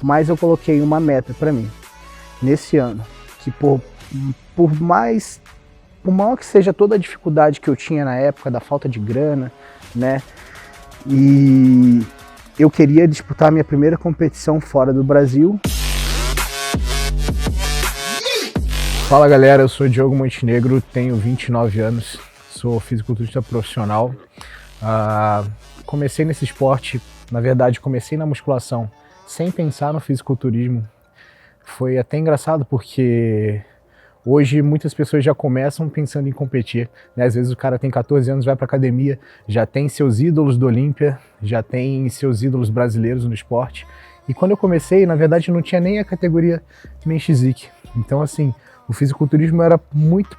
mas eu coloquei uma meta para mim nesse ano, que por maior que seja toda a dificuldade que eu tinha na época, da falta de grana, né, e eu queria disputar a minha primeira competição fora do Brasil. Fala galera, eu sou Diogo Montenegro, tenho 29 anos, sou fisiculturista profissional. Comecei nesse esporte, na verdade comecei na musculação sem pensar no fisiculturismo. Foi até engraçado porque hoje muitas pessoas já começam pensando em competir, né? Às vezes o cara tem 14 anos, vai para academia, já tem seus ídolos do Olímpia, já tem seus ídolos brasileiros no esporte. E quando eu comecei, na verdade não tinha nem a categoria Men's Physique. Então assim, o fisiculturismo era muito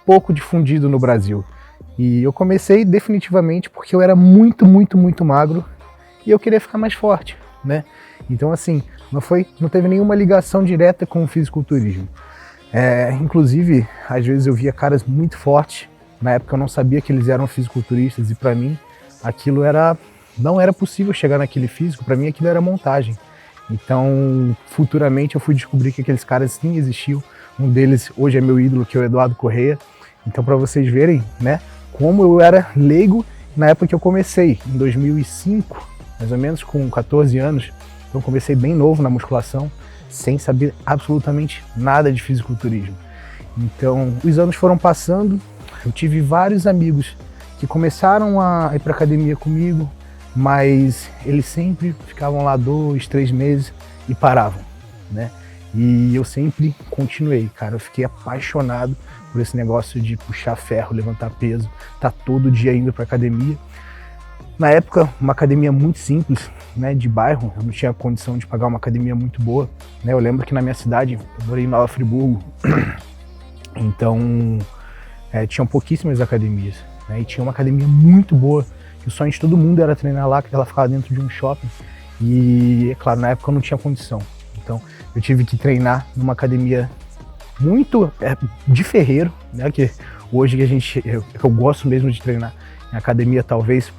pouco difundido no Brasil. E eu comecei definitivamente porque eu era muito magro e eu queria ficar mais forte, né? Então assim, não teve nenhuma ligação direta com o fisiculturismo. Inclusive, às vezes eu via caras muito fortes, na época eu não sabia que eles eram fisiculturistas e para mim aquilo não era possível chegar naquele físico, para mim aquilo era montagem. Então, futuramente eu fui descobrir que aqueles caras sim existiam. Um deles hoje é meu ídolo, que é o Eduardo Correia. Então, para vocês verem, né, como eu era leigo na época que eu comecei, em 2005, mais ou menos, com 14 anos. Então, comecei bem novo na musculação, sem saber absolutamente nada de fisiculturismo. Então, os anos foram passando, eu tive vários amigos que começaram a ir para academia comigo, mas eles sempre ficavam lá 2, 3 meses e paravam, né? E eu sempre continuei, cara. Eu fiquei apaixonado por esse negócio de puxar ferro, levantar peso, tá todo dia indo pra academia. Na época, uma academia muito simples, né, de bairro, eu não tinha condição de pagar uma academia muito boa, né? Eu lembro que na minha cidade, eu morei em Nova Friburgo, então tinham pouquíssimas academias, né? E tinha uma academia muito boa, que o sonho de todo mundo era treinar lá, que ela ficava dentro de um shopping. E, é claro, na época eu não tinha condição. Então, eu tive que treinar numa academia muito de ferreiro, né? Que hoje eu gosto mesmo de treinar em academia, talvez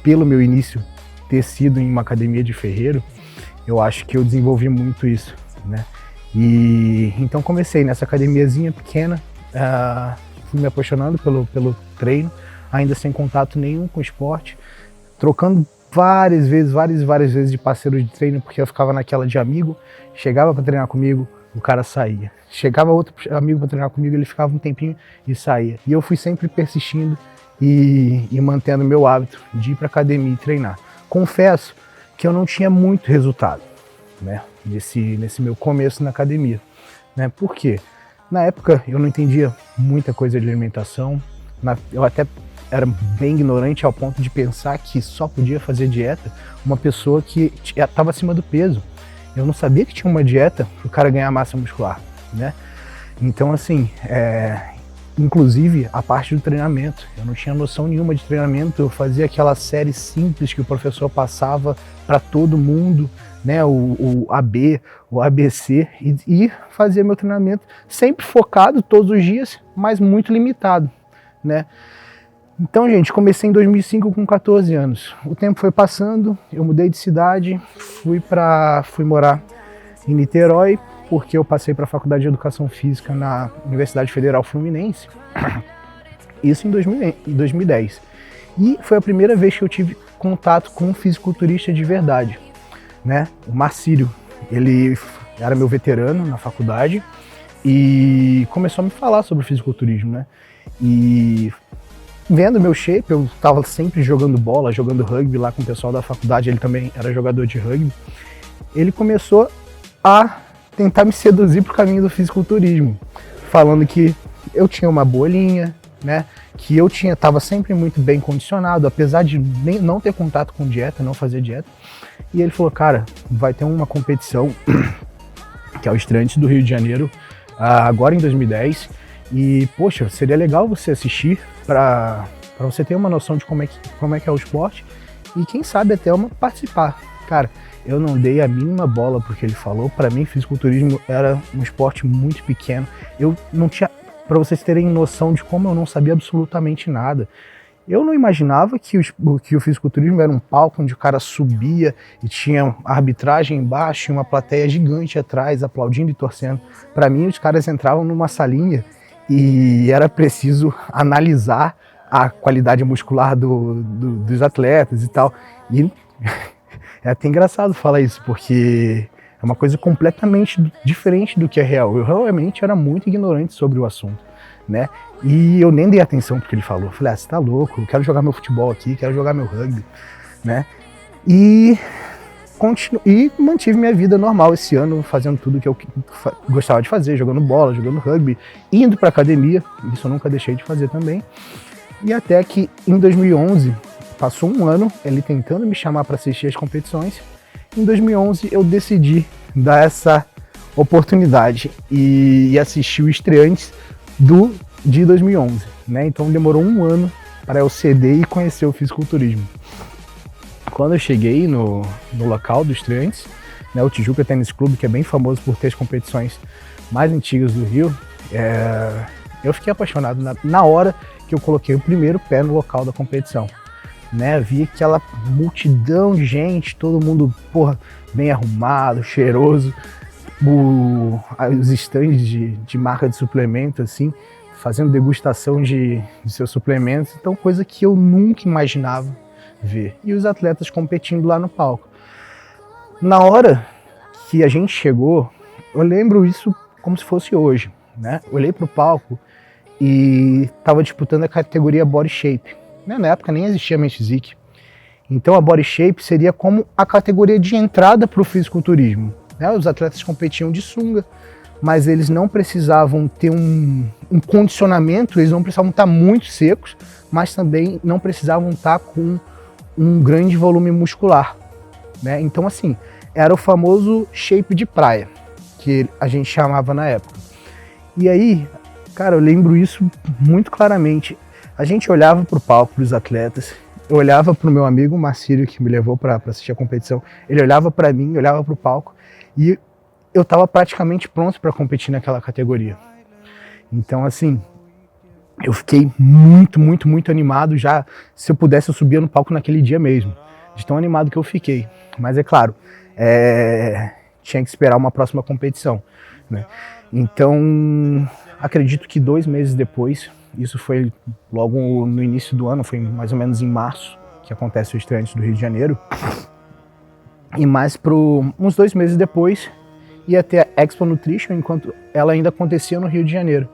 pelo meu início ter sido em uma academia de ferreiro, eu acho que eu desenvolvi muito isso, né? E então comecei nessa academiazinha pequena, fui me apaixonando pelo treino, ainda sem contato nenhum com o esporte, trocando várias vezes de parceiro de treino, porque eu ficava naquela de amigo, chegava para treinar comigo, o cara saía. Chegava outro amigo para treinar comigo, ele ficava um tempinho e saía. E eu fui sempre persistindo e mantendo meu hábito de ir para academia e treinar. Confesso que eu não tinha muito resultado, né, nesse meu começo na academia, né? Por quê? Na época eu não entendia muita coisa de alimentação, eu até era bem ignorante ao ponto de pensar que só podia fazer dieta uma pessoa que estava acima do peso. Eu não sabia que tinha uma dieta para o cara ganhar massa muscular, né? Então, assim, inclusive a parte do treinamento, eu não tinha noção nenhuma de treinamento, eu fazia aquela série simples que o professor passava para todo mundo, né? O AB, o ABC, e fazia meu treinamento sempre focado todos os dias, mas muito limitado, né? Então, gente, comecei em 2005 com 14 anos. O tempo foi passando, eu mudei de cidade, fui morar em Niterói, porque eu passei para a Faculdade de Educação Física na Universidade Federal Fluminense, isso em 2010. E foi a primeira vez que eu tive contato com um fisiculturista de verdade, né? O Marcílio, ele era meu veterano na faculdade e começou a me falar sobre fisiculturismo, né? E vendo meu shape, eu estava sempre jogando bola, jogando rugby lá com o pessoal da faculdade, ele também era jogador de rugby. Ele começou a tentar me seduzir pro caminho do fisiculturismo, falando que eu tinha uma boa linha, né? Que eu estava sempre muito bem condicionado, apesar de não ter contato com dieta, não fazer dieta. E ele falou, cara, vai ter uma competição, que é o Estreantes do Rio de Janeiro, agora em 2010, e, poxa, seria legal você assistir para você ter uma noção de como é que é o esporte e quem sabe até participar. Cara, eu não dei a mínima bola porque ele falou. Para mim, fisiculturismo era um esporte muito pequeno. Eu não tinha, para vocês terem noção de como eu não sabia absolutamente nada. Eu não imaginava que o fisiculturismo era um palco onde o cara subia e tinha arbitragem embaixo e uma plateia gigante atrás, aplaudindo e torcendo. Para mim, os caras entravam numa salinha e era preciso analisar a qualidade muscular dos atletas e tal. E é até engraçado falar isso, porque é uma coisa completamente diferente do que é real. Eu realmente era muito ignorante sobre o assunto, né? E eu nem dei atenção porque ele falou. Eu falei, você tá louco, eu quero jogar meu futebol aqui, quero jogar meu rugby, né? E mantive minha vida normal esse ano, fazendo tudo que eu gostava de fazer, jogando bola, jogando rugby, indo pra academia, isso eu nunca deixei de fazer também. E até que em 2011, passou um ano, ele tentando me chamar para assistir as competições. Em 2011 eu decidi dar essa oportunidade e assistir o Estreantes de 2011, né? Então demorou um ano para eu ceder e conhecer o fisiculturismo. Quando eu cheguei no local do Estreantes, né, o Tijuca Tênis Clube, que é bem famoso por ter as competições mais antigas do Rio, eu fiquei apaixonado na hora que eu coloquei o primeiro pé no local da competição. Né, vi aquela multidão de gente, todo mundo, bem arrumado, cheiroso, os estandes de marca de suplemento, assim, fazendo degustação de seus suplementos, então coisa que eu nunca imaginava ver. E os atletas competindo lá no palco. Na hora que a gente chegou, eu lembro isso como se fosse hoje, né? Olhei para o palco e estava disputando a categoria Body Shape. Na época nem existia Men's Physique. Então a Body Shape seria como a categoria de entrada para o fisiculturismo. Os atletas competiam de sunga, mas eles não precisavam ter um condicionamento, eles não precisavam estar muito secos, mas também não precisavam estar com um grande volume muscular. Né? Então assim, era o famoso shape de praia, que a gente chamava na época. E aí, cara, eu lembro isso muito claramente. A gente olhava para o palco dos atletas, eu olhava para o meu amigo Marcílio, que me levou para assistir a competição, ele olhava para mim, olhava para o palco, e eu estava praticamente pronto para competir naquela categoria. Então, assim, eu fiquei muito, muito, muito animado já. Se eu pudesse, eu subia no palco naquele dia mesmo, de tão animado que eu fiquei. Mas é claro, tinha que esperar uma próxima competição, né? Então, acredito que 2 meses depois, isso foi logo no início do ano, foi mais ou menos em março, que acontece o Estreantes do Rio de Janeiro. E mais uns 2 meses depois, ia ter a Expo Nutrition, enquanto ela ainda acontecia no Rio de Janeiro.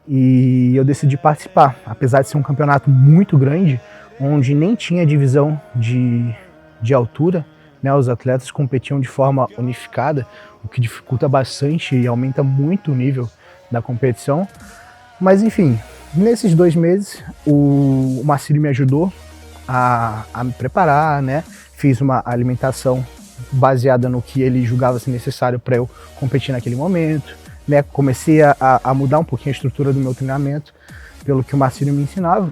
E eu decidi participar, apesar de ser um campeonato muito grande, onde nem tinha divisão de altura, né? Os atletas competiam de forma unificada, o que dificulta bastante e aumenta muito o nível da competição. Mas enfim, nesses 2 meses o Marcílio me ajudou a me preparar, né? Fiz uma alimentação baseada no que ele julgava ser necessário para eu competir naquele momento, né? Comecei a mudar um pouquinho a estrutura do meu treinamento, pelo que o Marcílio me ensinava.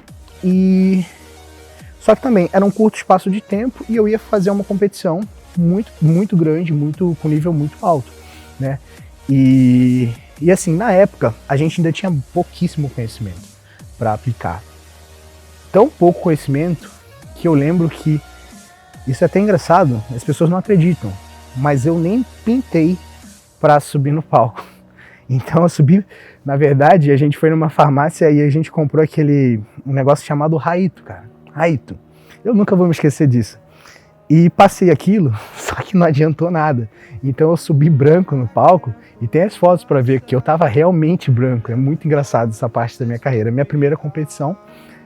Só que também era um curto espaço de tempo e eu ia fazer uma competição muito, muito grande, com nível muito alto, né? E assim, na época, a gente ainda tinha pouquíssimo conhecimento para aplicar. Tão pouco conhecimento que eu lembro que, isso é até engraçado, as pessoas não acreditam, mas eu nem pintei para subir no palco. Então eu subi, na verdade, a gente foi numa farmácia e a gente comprou um negócio chamado Raito, cara. Raito. Eu nunca vou me esquecer disso. E passei aquilo, só que não adiantou nada. Então eu subi branco no palco e tem as fotos para ver que eu tava realmente branco. É muito engraçado essa parte da minha carreira. Minha primeira competição,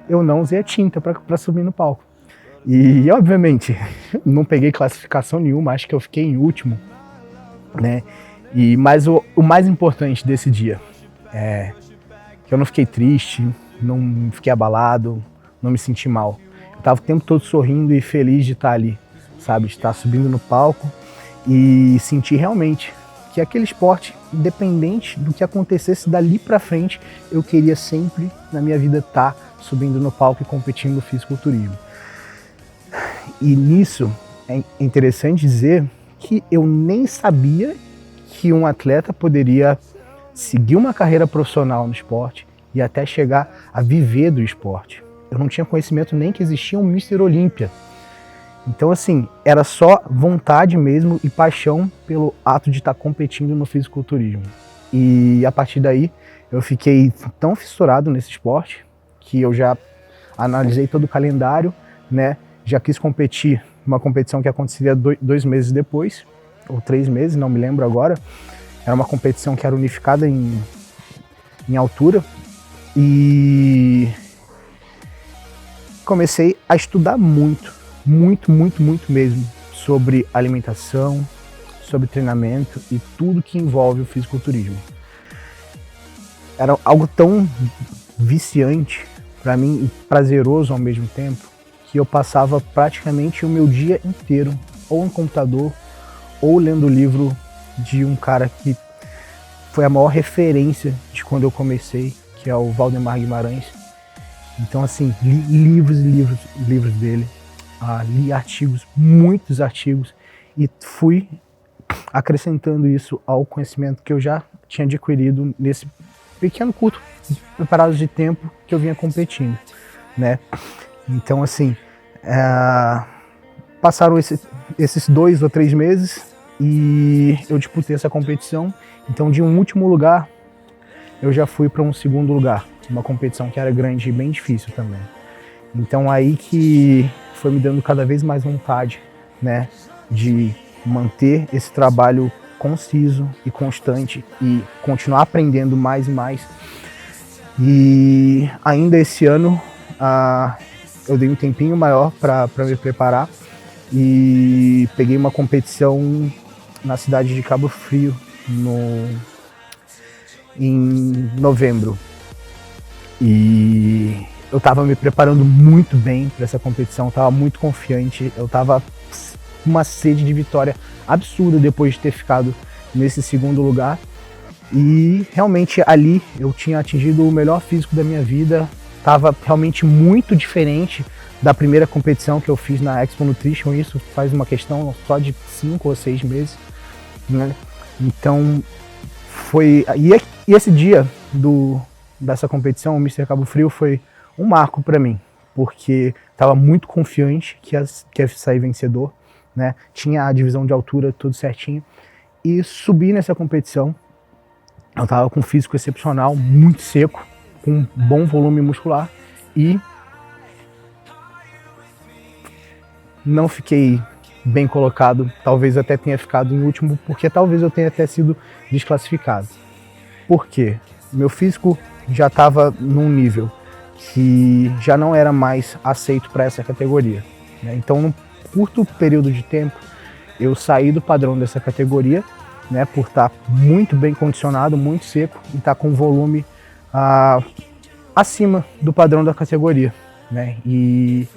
eu não usei a tinta para subir no palco. E obviamente, não peguei classificação nenhuma, acho que eu fiquei em último, né? Mas o mais importante desse dia é que eu não fiquei triste, não fiquei abalado, não me senti mal. Eu tava o tempo todo sorrindo e feliz de estar ali, sabe? De estar subindo no palco e sentir realmente que aquele esporte, independente do que acontecesse dali pra frente, eu queria sempre na minha vida estar subindo no palco e competindo no fisiculturismo. E nisso é interessante dizer que eu nem sabia que um atleta poderia seguir uma carreira profissional no esporte e até chegar a viver do esporte. Eu não tinha conhecimento nem que existia um Mr. Olímpia. Então, assim, era só vontade mesmo e paixão pelo ato de estar competindo no fisiculturismo. E a partir daí, eu fiquei tão fissurado nesse esporte que eu já analisei todo o calendário, né? Já quis competir uma competição que aconteceria 2 meses depois, ou 3 meses, não me lembro agora. Era uma competição que era unificada em altura. E comecei a estudar muito mesmo sobre alimentação, sobre treinamento e tudo que envolve o fisiculturismo. Era algo tão viciante para mim e prazeroso ao mesmo tempo que eu passava praticamente o meu dia inteiro ou no computador ou lendo o livro de um cara que foi a maior referência de quando eu comecei, que é o Valdemar Guimarães. Então, assim, li livros dele, li artigos, muitos artigos, e fui acrescentando isso ao conhecimento que eu já tinha adquirido nesse pequeno curto preparado de tempo que eu vinha competindo, né? Então, assim, passaram esses 2 ou 3 meses e eu disputei essa competição. Então, de um último lugar, eu já fui para um segundo lugar, uma competição que era grande e bem difícil também. Então, aí que foi me dando cada vez mais vontade, né, de manter esse trabalho conciso e constante e continuar aprendendo mais e mais. E ainda esse ano eu dei um tempinho maior para me preparar e peguei uma competição na cidade de Cabo Frio em novembro. E eu estava me preparando muito bem para essa competição, estava muito confiante, eu estava com uma sede de vitória absurda depois de ter ficado nesse segundo lugar. E realmente ali eu tinha atingido o melhor físico da minha vida, estava realmente muito diferente da primeira competição que eu fiz na Expo Nutrition, isso faz uma questão só de 5 ou 6 meses, né? Então foi... E esse dia dessa competição, o Mr. Cabo Frio, foi um marco para mim, porque estava muito confiante que ia sair vencedor, né? Tinha a divisão de altura tudo certinho, e subi nessa competição. Eu estava com um físico excepcional, muito seco, com bom volume muscular, e não fiquei bem colocado, talvez até tenha ficado em último, porque talvez eu tenha até sido desclassificado. Por quê? Meu físico já estava num nível que já não era mais aceito para essa categoria, né? Então, num curto período de tempo, eu saí do padrão dessa categoria, né, por estar muito bem condicionado, muito seco, e estar com volume acima do padrão da categoria, né? E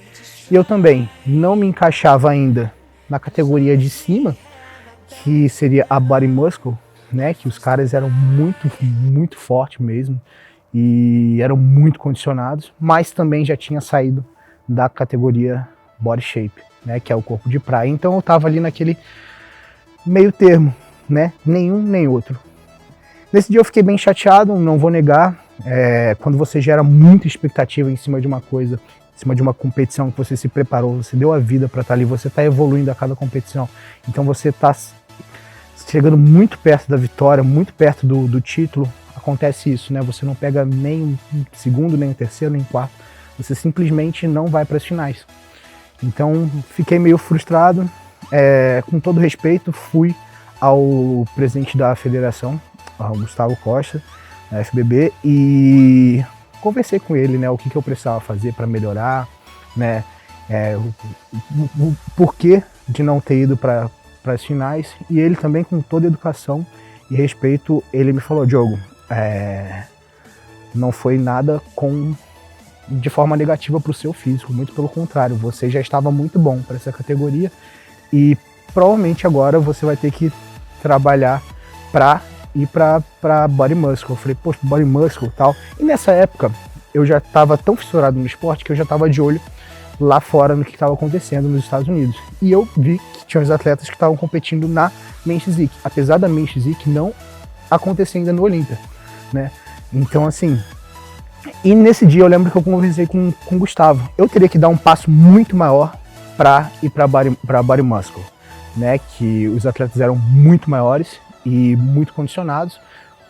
eu também não me encaixava ainda na categoria de cima, que seria a Body Muscle, né, que os caras eram muito fortes mesmo e eram muito condicionados, mas também já tinha saído da categoria Body Shape, né, que é o corpo de praia. Então eu estava ali naquele meio termo, né, nenhum nem outro. Nesse dia eu fiquei bem chateado, não vou negar. Quando você gera muita expectativa em cima de uma coisa, em cima de uma competição que você se preparou, você deu a vida para estar ali, você está evoluindo a cada competição, então você está chegando muito perto da vitória, muito perto do título, acontece isso, né? Você não pega nem um segundo, nem um terceiro, nem um quarto, você simplesmente não vai para as finais. Então fiquei meio frustrado, com todo respeito, fui ao presidente da federação, ao Gustavo Costa, da FBB, e conversei com ele, né, o que eu precisava fazer para melhorar, né, o porquê de não ter ido para as finais, e ele também, com toda educação e respeito, ele me falou: Diogo, não foi nada de forma negativa para o seu físico, muito pelo contrário, você já estava muito bom para essa categoria e provavelmente agora você vai ter que trabalhar para ir para Body Muscle. Eu falei, poxa, Body Muscle e tal. E nessa época eu já estava tão fissurado no esporte que eu já estava de olho lá fora no que estava acontecendo nos Estados Unidos. E eu vi que tinha os atletas que estavam competindo na Men's Physique, apesar da Men's Physique não acontecer ainda no Olímpia, né? Então, assim, E nesse dia eu lembro que eu conversei com o Gustavo. Eu teria que dar um passo muito maior para ir para Body Muscle, né? Que os atletas eram muito maiores e muito condicionados,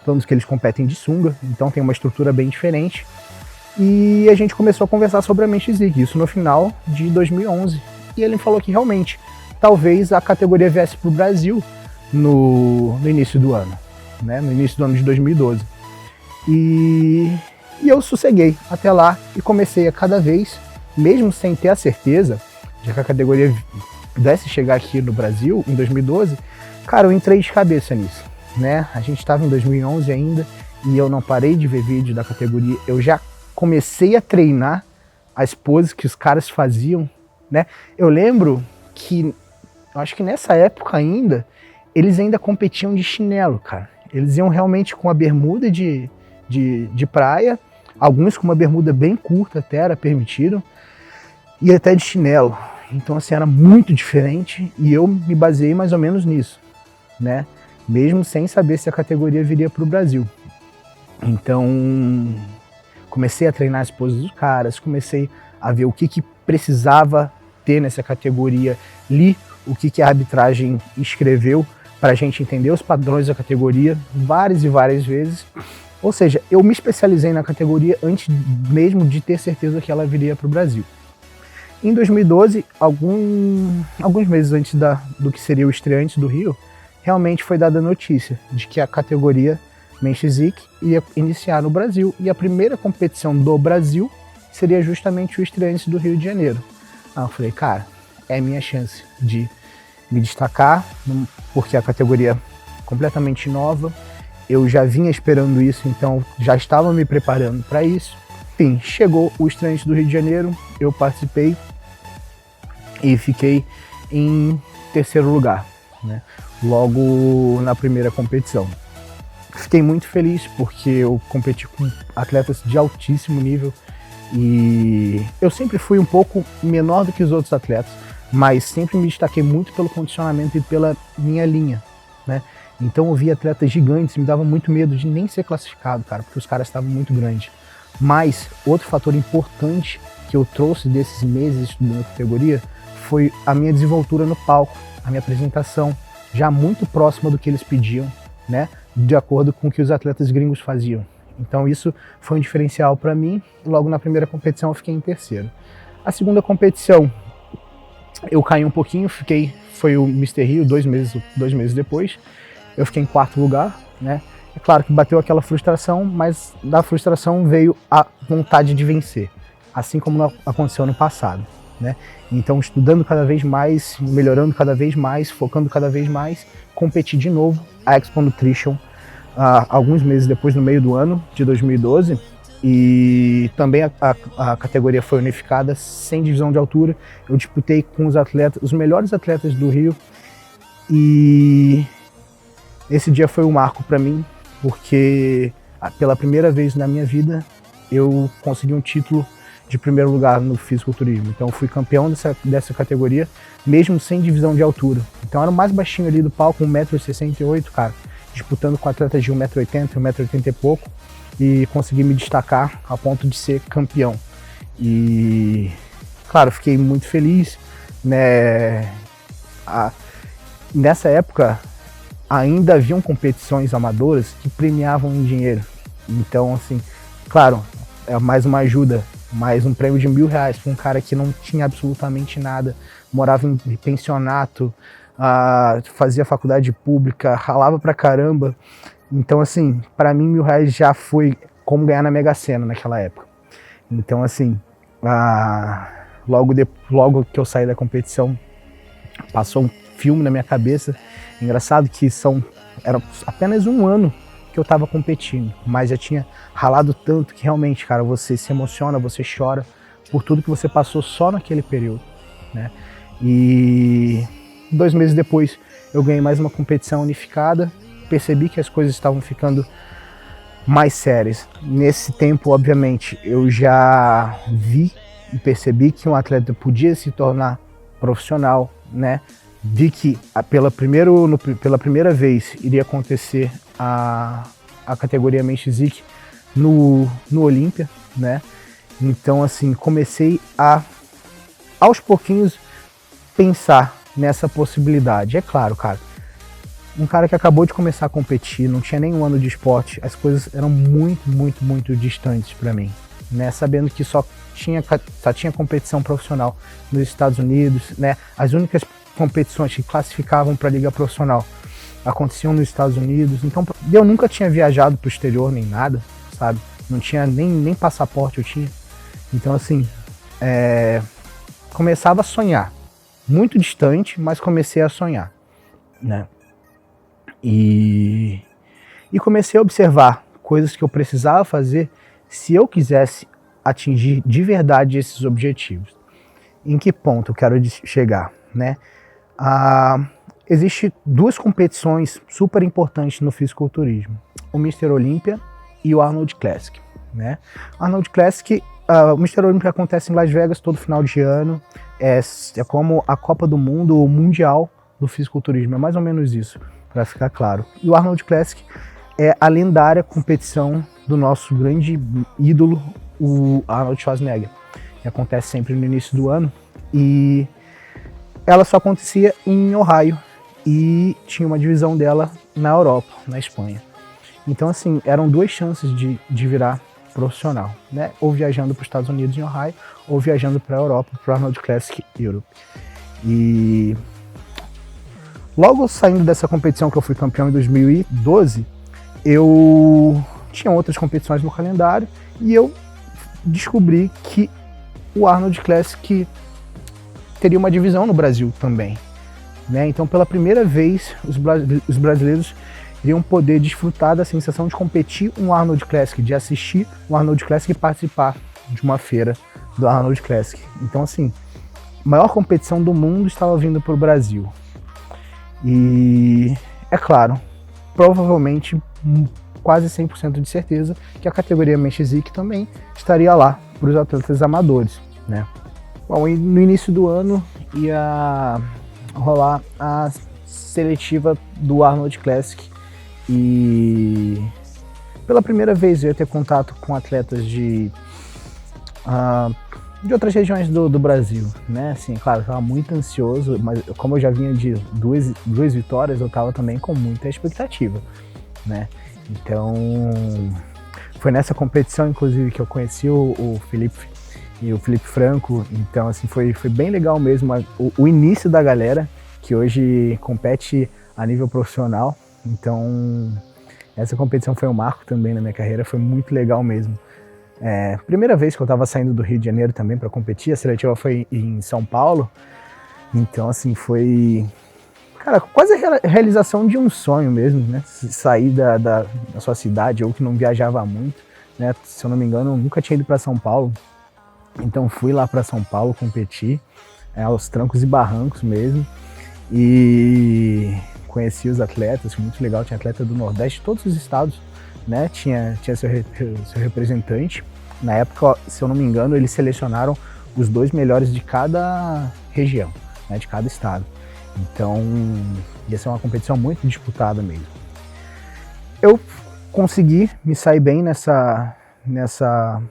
tanto que eles competem de sunga, então tem uma estrutura bem diferente. E a gente começou a conversar sobre a Men's Physique, isso no final de 2011. E ele falou que realmente, talvez a categoria viesse para o Brasil no início do ano, né? No início do ano de 2012. E eu sosseguei até lá e comecei a cada vez, mesmo sem ter a certeza de que a categoria pudesse chegar aqui no Brasil em 2012, cara, eu entrei de cabeça nisso, né? A gente estava em 2011 ainda e eu não parei de ver vídeo da categoria, eu já comecei a treinar as poses que os caras faziam, né? Eu lembro que, acho que nessa época ainda, eles ainda competiam de chinelo, cara. Eles iam realmente com a bermuda de praia, alguns com uma bermuda bem curta até, era permitido, e até de chinelo. Então assim, era muito diferente e eu me baseei mais ou menos nisso, né? Mesmo sem saber se a categoria viria para o Brasil. Então comecei a treinar as poses dos caras, comecei a ver o que precisava ter nessa categoria, li o que a arbitragem escreveu para a gente entender os padrões da categoria várias e várias vezes. Ou seja, eu me especializei na categoria antes mesmo de ter certeza que ela viria para o Brasil. Em 2012, alguns meses antes do que seria o estreante do Rio, realmente foi dada a notícia de que a categoria Men's Physique ia iniciar no Brasil e a primeira competição do Brasil seria justamente o estreante do Rio de Janeiro. Aí eu falei, cara, é a minha chance de me destacar, porque a categoria é completamente nova, eu já vinha esperando isso, então já estava me preparando para isso. Enfim, chegou o estreante do Rio de Janeiro, eu participei e fiquei em terceiro lugar, né? Logo na primeira competição. Fiquei muito feliz porque eu competi com atletas de altíssimo nível e eu sempre fui um pouco menor do que os outros atletas, mas sempre me destaquei muito pelo condicionamento e pela minha linha, né? Então eu vi atletas gigantes, me dava muito medo de nem ser classificado, cara, porque os caras estavam muito grandes. Mas outro fator importante que eu trouxe desses meses estudando a categoria foi a minha desenvoltura no palco, a minha apresentação, já muito próxima do que eles pediam, né? De acordo com o que os atletas gringos faziam. Então isso foi um diferencial para mim. Logo na primeira competição eu fiquei em terceiro. A segunda competição eu caí um pouquinho, foi o Mr. Rio, 2 meses depois. Eu fiquei em quarto lugar, né? É claro que bateu aquela frustração, mas da frustração veio a vontade de vencer, assim como aconteceu no passado, né? Então, estudando cada vez mais, melhorando cada vez mais, focando cada vez mais, competi de novo a Expo Nutrition alguns meses depois, no meio do ano de 2012, e também a categoria foi unificada, sem divisão de altura. Eu disputei com os melhores atletas do Rio, e esse dia foi um marco para mim, porque pela primeira vez na minha vida eu consegui um título de primeiro lugar no fisiculturismo. Então eu fui campeão dessa categoria, mesmo sem divisão de altura. Então eu era o mais baixinho ali do palco, 1,68 m, cara, disputando com atletas de 1,80 m, 1,80 m e pouco, e consegui me destacar a ponto de ser campeão. E, claro, fiquei muito feliz, né? Nessa época, ainda haviam competições amadoras que premiavam em dinheiro. Então, assim, claro, é mais uma ajuda, mais um prêmio de R$1.000 para um cara que não tinha absolutamente nada, morava em pensionato, fazia faculdade pública, ralava pra caramba. Então, assim, para mim R$1.000 já foi como ganhar na Mega Sena naquela época. Então, assim, logo que eu saí da competição, passou um filme na minha cabeça. Engraçado que era apenas um ano que eu estava competindo, mas já tinha ralado tanto que realmente, cara, você se emociona, você chora por tudo que você passou só naquele período, né? E 2 meses depois eu ganhei mais uma competição unificada, percebi que as coisas estavam ficando mais sérias. Nesse tempo, obviamente, eu já vi e percebi que um atleta podia se tornar profissional, né? Vi que pela primeira vez iria acontecer a categoria Men's Physique no Olímpia, né? Então, assim, comecei a, aos pouquinhos, pensar nessa possibilidade. É claro, cara, um cara que acabou de começar a competir, não tinha nenhum ano de esporte, as coisas eram muito distantes para mim, né? Sabendo que só tinha competição profissional nos Estados Unidos, né? As únicas competições que classificavam para a liga profissional aconteciam nos Estados Unidos. Então, eu nunca tinha viajado para o exterior nem nada, sabe? Não tinha nem passaporte eu tinha. Então, assim, começava a sonhar. Muito distante, mas comecei a sonhar, né? E comecei a observar coisas que eu precisava fazer se eu quisesse atingir de verdade esses objetivos. Em que ponto eu quero chegar, né? Existem duas competições super importantes no fisiculturismo: o Mr. Olympia e o Arnold Classic, né? O Arnold Classic, o Mr. Olympia acontece em Las Vegas todo final de ano, é como a Copa do Mundo, o Mundial do fisiculturismo, é mais ou menos isso, para ficar claro. E o Arnold Classic é a lendária competição do nosso grande ídolo, o Arnold Schwarzenegger, que acontece sempre no início do ano, e ela só acontecia em Ohio e tinha uma divisão dela na Europa, na Espanha. Então, assim, eram duas chances de virar profissional, né? Ou viajando para os Estados Unidos em Ohio, ou viajando para a Europa, para o Arnold Classic Europe. E logo saindo dessa competição, que eu fui campeão em 2012, eu tinha outras competições no calendário e eu descobri que o Arnold Classic teria uma divisão no Brasil também, né? Então, pela primeira vez, os brasileiros iriam poder desfrutar da sensação de competir um Arnold Classic, de assistir um Arnold Classic e participar de uma feira do Arnold Classic. Então, assim, a maior competição do mundo estava vindo para o Brasil. E, é claro, provavelmente, quase 100% de certeza, que a categoria Men's Physique também estaria lá para os atletas amadores, né? Bom, e no início do ano ia rolar a seletiva do Arnold Classic e pela primeira vez eu ia ter contato com atletas de outras regiões do Brasil, né? Assim, claro, eu estava muito ansioso, mas como eu já vinha de duas vitórias, eu estava também com muita expectativa, né? Então, foi nessa competição, inclusive, que eu conheci o Felipe e o Felipe Franco. Então, assim, foi bem legal mesmo o início da galera que hoje compete a nível profissional. Então, essa competição foi um marco também na minha carreira, foi muito legal mesmo. Primeira vez que eu estava saindo do Rio de Janeiro também para competir, a seletiva foi em São Paulo. Então, assim, foi, cara, quase a realização de um sonho mesmo, né? Sair da sua cidade, ou que não viajava muito, né? Se eu não me engano, eu nunca tinha ido para São Paulo. Então fui lá para São Paulo competir, aos trancos e barrancos mesmo. E conheci os atletas, foi muito legal. Tinha atleta do Nordeste, de todos os estados, né? Tinha seu representante. Na época, se eu não me engano, eles selecionaram os 2 melhores de cada região, né? De cada estado. Então, ia ser uma competição muito disputada mesmo. Eu consegui me sair bem nessa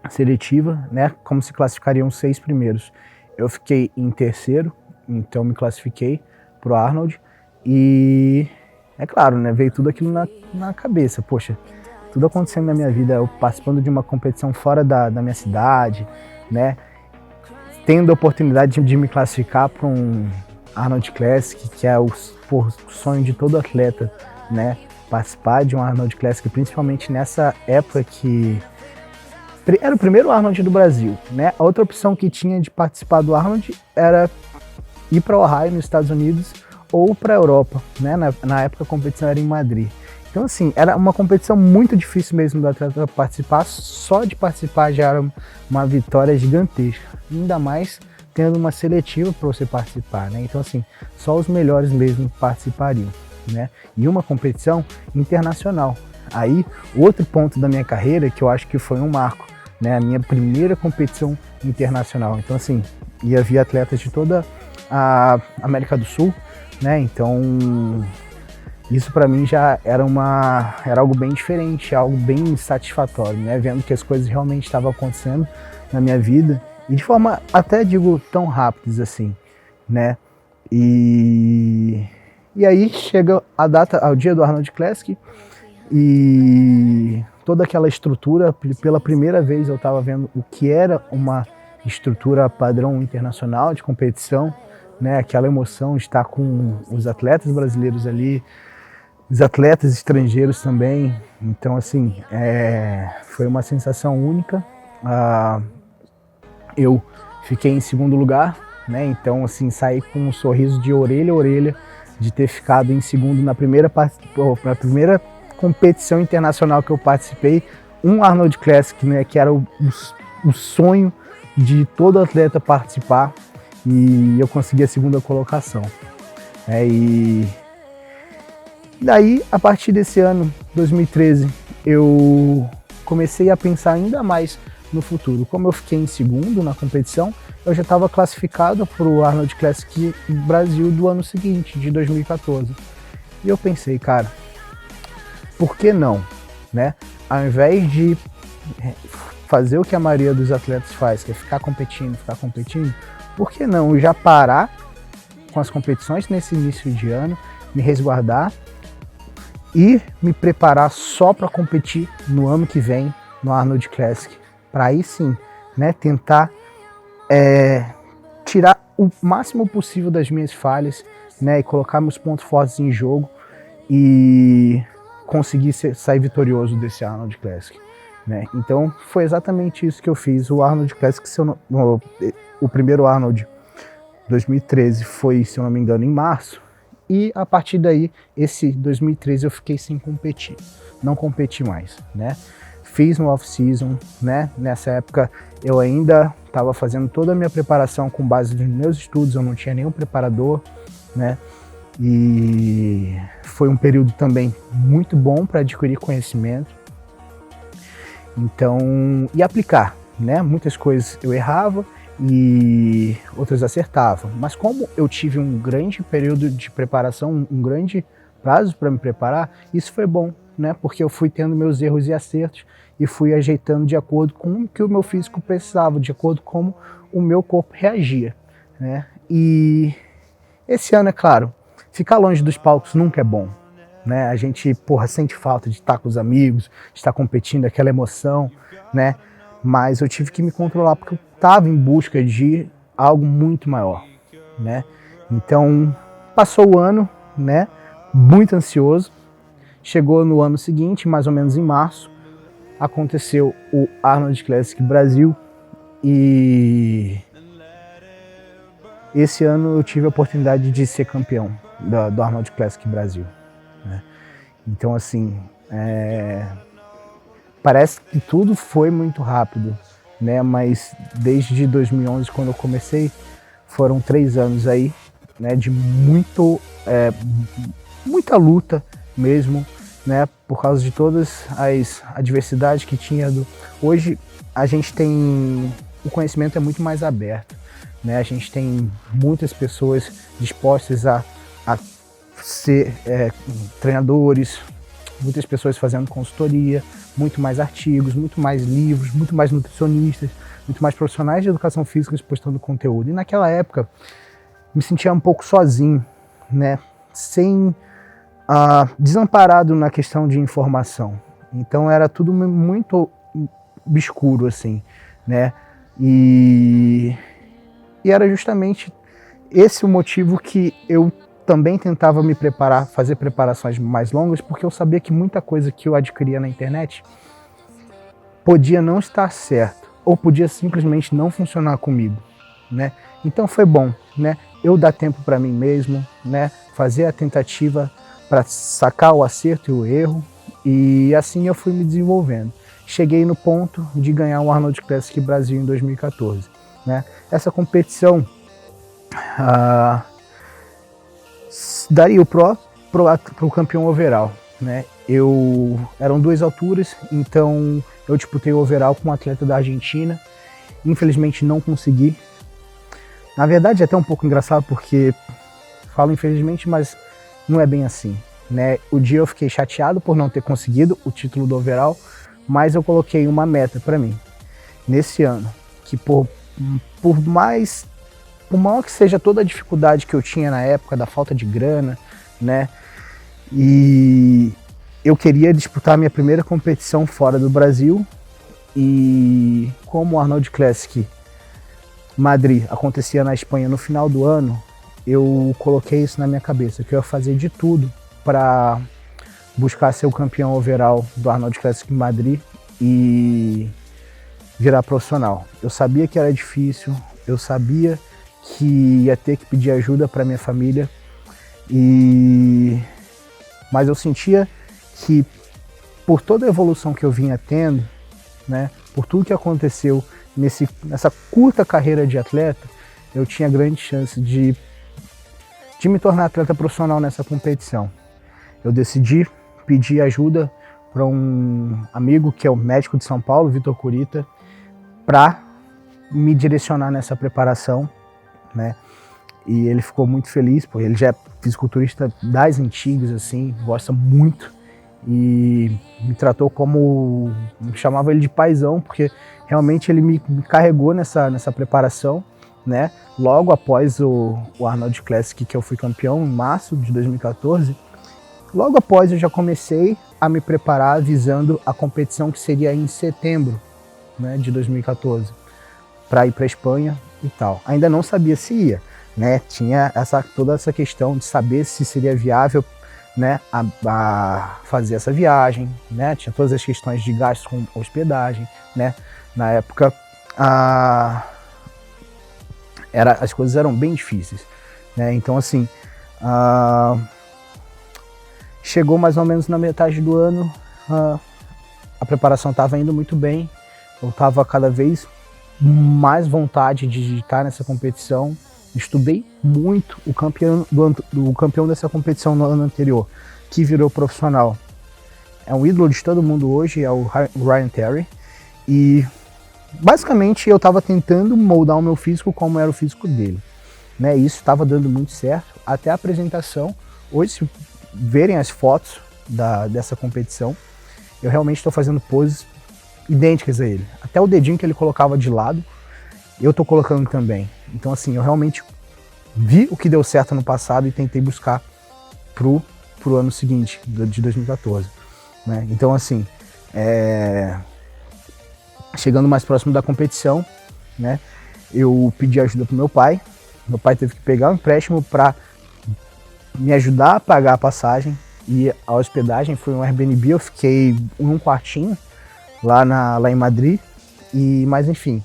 seletiva, né? Como se classificariam 6 primeiros. Eu fiquei em terceiro, então me classifiquei pro Arnold. E é claro, né? Veio tudo aquilo na cabeça. Poxa, tudo acontecendo na minha vida, eu participando de uma competição fora da minha cidade, né? Tendo a oportunidade de me classificar para um Arnold Classic, que é o sonho de todo atleta, né? Participar de um Arnold Classic, principalmente nessa época que era o primeiro Arnold do Brasil, né? A outra opção que tinha de participar do Arnold era ir para Ohio, nos Estados Unidos, ou para a Europa, né? Na época a competição era em Madrid. Então, assim, era uma competição muito difícil mesmo do atleta participar. Só de participar já era uma vitória gigantesca, ainda mais tendo uma seletiva para você participar, né? Então, assim, só os melhores mesmo participariam, né? E uma competição internacional. Aí, outro ponto da minha carreira que eu acho que foi um marco, né? A minha primeira competição internacional. Então, assim, ia vir atletas de toda a América do Sul, né? Então, Isso para mim já era algo bem diferente, algo bem satisfatório, né? Vendo que as coisas realmente estavam acontecendo na minha vida e de forma até digo tão rápidas assim, né? E aí chega a data, ao dia do Arnold Classic e toda aquela estrutura, pela primeira vez eu estava vendo o que era uma estrutura padrão internacional de competição, né? Aquela emoção de estar com os atletas brasileiros ali, os atletas estrangeiros também. Então, assim, foi uma sensação única. Eu fiquei em segundo lugar, né? Então, assim, saí com um sorriso de orelha a orelha de ter ficado em segundo na primeira competição internacional que eu participei, um Arnold Classic, né? Que era o sonho de todo atleta participar, e eu consegui a segunda colocação. E daí, a partir desse ano, 2013, eu comecei a pensar ainda mais no futuro. Como eu fiquei em segundo na competição, eu já estava classificado para o Arnold Classic Brasil do ano seguinte, de 2014. E eu pensei, cara, por que não, né? Ao invés de fazer o que a maioria dos atletas faz, que é ficar competindo, por que não já parar com as competições nesse início de ano, me resguardar e me preparar só para competir no ano que vem no Arnold Classic, para aí sim, né, tentar tirar o máximo possível das minhas falhas, né, e colocar meus pontos fortes em jogo e conseguir sair vitorioso desse Arnold Classic, né? Então foi exatamente isso que eu fiz. O Arnold Classic, o primeiro Arnold 2013 foi, se eu não me engano, em março. E a partir daí, esse 2013 eu fiquei sem competir, não competi mais, né? Fiz no off-season, né? Nessa época eu ainda estava fazendo toda a minha preparação com base nos meus estudos, eu não tinha nenhum preparador, né? E foi um período também muito bom para adquirir conhecimento. Então, e aplicar, né? Muitas coisas eu errava e outras acertava. Mas como eu tive um grande período de preparação, um grande prazo para me preparar, isso foi bom, né? Porque eu fui tendo meus erros e acertos e fui ajeitando de acordo com o que o meu físico precisava, de acordo com como o meu corpo reagia, né? E esse ano, é claro, ficar longe dos palcos nunca é bom, né? A gente, sente falta de estar com os amigos, de estar competindo, aquela emoção, né? Mas eu tive que me controlar porque eu estava em busca de algo muito maior, né? Então, passou o ano, né? Muito ansioso. Chegou no ano seguinte, mais ou menos em março, aconteceu o Arnold Classic Brasil e esse ano eu tive a oportunidade de ser campeão do Arnold Classic Brasil, né? Então, assim, parece que tudo foi muito rápido, né? Mas desde 2011, quando eu comecei, foram 3 anos aí, né? De muita luta mesmo, né? Por causa de todas as adversidades que tinha. Hoje a gente tem, o conhecimento é muito mais aberto, né? A gente tem muitas pessoas dispostas a ser treinadores, muitas pessoas fazendo consultoria, muito mais artigos, muito mais livros, muito mais nutricionistas, muito mais profissionais de educação física postando conteúdo. E naquela época me sentia um pouco sozinho, né? Desamparado na questão de informação. Então era tudo muito obscuro, assim, né? E era justamente esse o motivo que eu também tentava me preparar, fazer preparações mais longas, porque eu sabia que muita coisa que eu adquiria na internet podia não estar certo, ou podia simplesmente não funcionar comigo, né? Então foi bom, né? Eu dar tempo para mim mesmo, né? Fazer a tentativa para sacar o acerto e o erro, e assim eu fui me desenvolvendo. Cheguei no ponto de ganhar o Arnold Classic Brasil em 2014, né? Essa competição daria o pro campeão overall, né? Eram 2 alturas, então eu disputei o overall com um atleta da Argentina. Infelizmente não consegui. Na verdade é até um pouco engraçado porque falo infelizmente, mas não é bem assim, né? O dia eu fiquei chateado por não ter conseguido o título do overall, mas eu coloquei uma meta para mim nesse ano, que por maior que seja toda a dificuldade que eu tinha na época, da falta de grana, né? E eu queria disputar a minha primeira competição fora do Brasil, e como o Arnold Classic Madrid acontecia na Espanha no final do ano, eu coloquei isso na minha cabeça, que eu ia fazer de tudo para buscar ser o campeão overall do Arnold Classic Madrid e virar profissional. Eu sabia que era difícil, eu sabia que ia ter que pedir ajuda para minha família, mas eu sentia que por toda a evolução que eu vinha tendo, né, por tudo que aconteceu nessa curta carreira de atleta, eu tinha grande chance de me tornar atleta profissional nessa competição. Eu decidi pedir ajuda para um amigo que é o médico de São Paulo, Vitor Curita, para me direcionar nessa preparação, né? E ele ficou muito feliz, porque ele já é fisiculturista das antigas, assim, gosta muito, e me tratou como, chamava ele de paizão, porque realmente ele me carregou nessa preparação, né? Logo após o Arnold Classic, que eu fui campeão em março de 2014, logo após eu já comecei a me preparar visando a competição que seria em setembro, né, de 2014, para ir para a Espanha e tal. Ainda não sabia se ia, né? Tinha toda essa questão de saber se seria viável, né, a fazer essa viagem, né? Tinha todas as questões de gastos com hospedagem, né? Na época as coisas eram bem difíceis, né? Então assim, chegou mais ou menos na metade do ano, a preparação estava indo muito bem, eu estava cada vez mais vontade de estar nessa competição. Estudei muito. O campeão dessa competição no ano anterior, que virou profissional, é um ídolo de todo mundo hoje, é o Ryan Terry, e basicamente eu estava tentando moldar o meu físico como era o físico dele, né? Isso estava dando muito certo até a apresentação. Hoje, se verem as fotos dessa competição, eu realmente estou fazendo poses idênticas a ele. Até o dedinho que ele colocava de lado, eu estou colocando também. Então assim, eu realmente vi o que deu certo no passado e tentei buscar pro ano seguinte, de 2014. Né? Então assim, chegando mais próximo da competição, né, eu pedi ajuda pro meu pai. Meu pai teve que pegar um empréstimo para me ajudar a pagar a passagem, e a hospedagem foi um Airbnb. Eu fiquei em um quartinho lá em Madrid, mas enfim,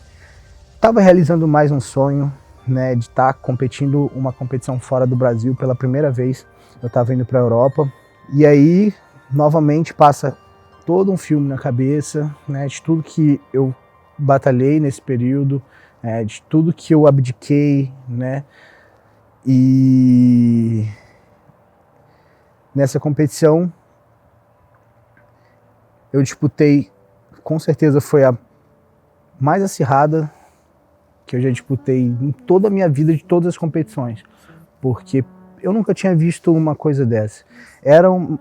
estava realizando mais um sonho, né, de estar competindo uma competição fora do Brasil pela primeira vez. Eu estava indo para a Europa, e aí novamente passa todo um filme na cabeça, né, de tudo que eu batalhei nesse período, de tudo que eu abdiquei, né, e nessa competição eu disputei, com certeza foi a mais acirrada que eu já disputei em toda a minha vida, de todas as competições, porque eu nunca tinha visto uma coisa dessa. Eram,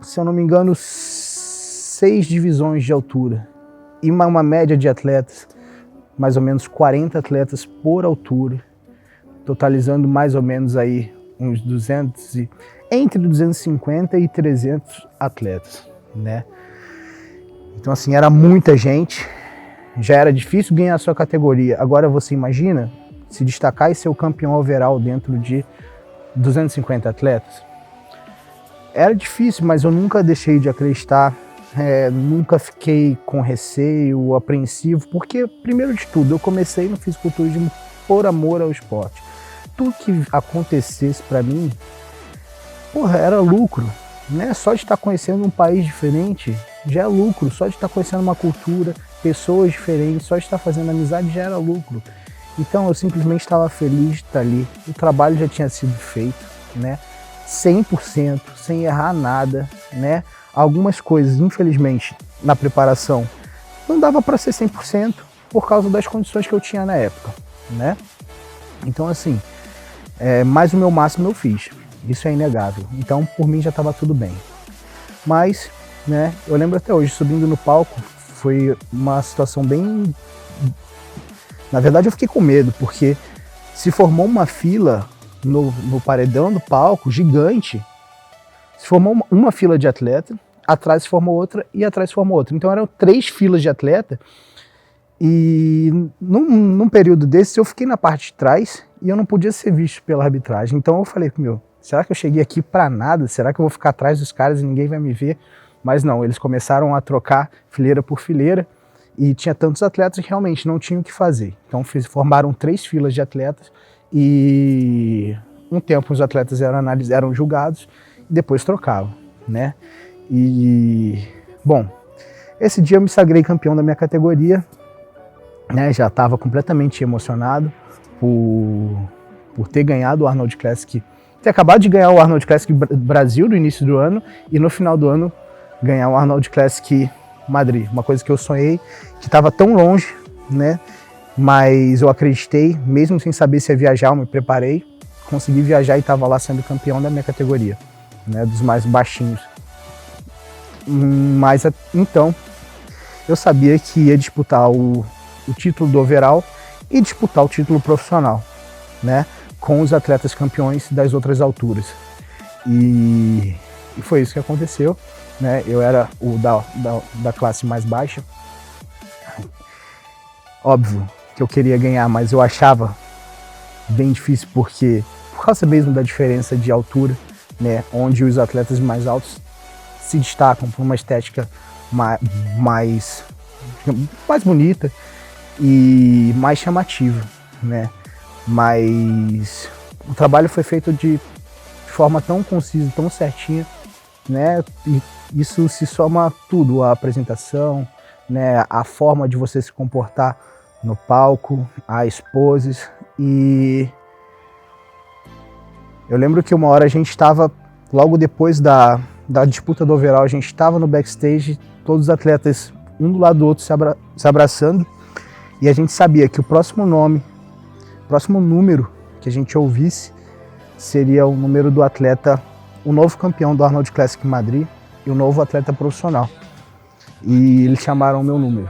se eu não me engano, 6 divisões de altura e uma média de atletas, mais ou menos 40 atletas por altura, totalizando mais ou menos aí uns entre 250 e 300 atletas, né? Então assim, era muita gente, já era difícil ganhar a sua categoria. Agora você imagina se destacar e ser o campeão overall dentro de 250 atletas. Era difícil, mas eu nunca deixei de acreditar, nunca fiquei com receio, apreensivo, porque, primeiro de tudo, eu comecei no fisiculturismo por amor ao esporte. Tudo que acontecesse para mim, era lucro, né? Só de estar conhecendo um país diferente já é lucro, só de estar conhecendo uma cultura, pessoas diferentes, só de estar fazendo amizade já era lucro. Então eu simplesmente estava feliz de estar ali, o trabalho já tinha sido feito, né? 100%, sem errar nada, né? Algumas coisas, infelizmente, na preparação não dava para ser 100% por causa das condições que eu tinha na época, né? Então assim, mas o meu máximo eu fiz. isso é inegável. Então, por mim já estava tudo bem. Mas, né, eu lembro até hoje, subindo no palco, foi uma situação bem... Na verdade, eu fiquei com medo, porque se formou uma fila no paredão do palco, gigante. Se formou uma fila de atleta, atrás se formou outra e atrás se formou outra. Então eram 3 filas de atleta e num período desse eu fiquei na parte de trás e eu não podia ser visto pela arbitragem. Então eu falei, será que eu cheguei aqui pra nada? Será que eu vou ficar atrás dos caras e ninguém vai me ver? Mas não, eles começaram a trocar fileira por fileira e tinha tantos atletas que realmente não tinham o que fazer. Então formaram 3 filas de atletas e um tempo os atletas eram julgados e depois trocavam, né? E, bom, esse dia eu me sagrei campeão da minha categoria, né? Já estava completamente emocionado por ter ganhado o Arnold Classic, ter acabado de ganhar o Arnold Classic Brasil no início do ano e no final do ano ganhar o Arnold Classic Madrid, uma coisa que eu sonhei, que estava tão longe, né? Mas eu acreditei, mesmo sem saber se ia viajar, eu me preparei, consegui viajar e estava lá sendo campeão da minha categoria, né? Dos mais baixinhos. Mas então eu sabia que ia disputar o título do overall e disputar o título profissional, né, com os atletas campeões das outras alturas. E foi isso que aconteceu, né? Eu era o da classe mais baixa. Óbvio que eu queria ganhar, mas eu achava bem difícil por causa mesmo da diferença de altura, né, onde os atletas mais altos se destacam por uma estética mais bonita e mais chamativa, né? Mas o trabalho foi feito de forma tão concisa, tão certinha, né? E isso se soma tudo, a apresentação, né? A forma de você se comportar no palco, as poses. E eu lembro que uma hora a gente estava, logo depois da disputa do overall, a gente estava no backstage, todos os atletas um do lado do outro se abraçando, e a gente sabia que o próximo número que a gente ouvisse seria o número do atleta, o novo campeão do Arnold Classic Madrid e o novo atleta profissional. E eles chamaram o meu número.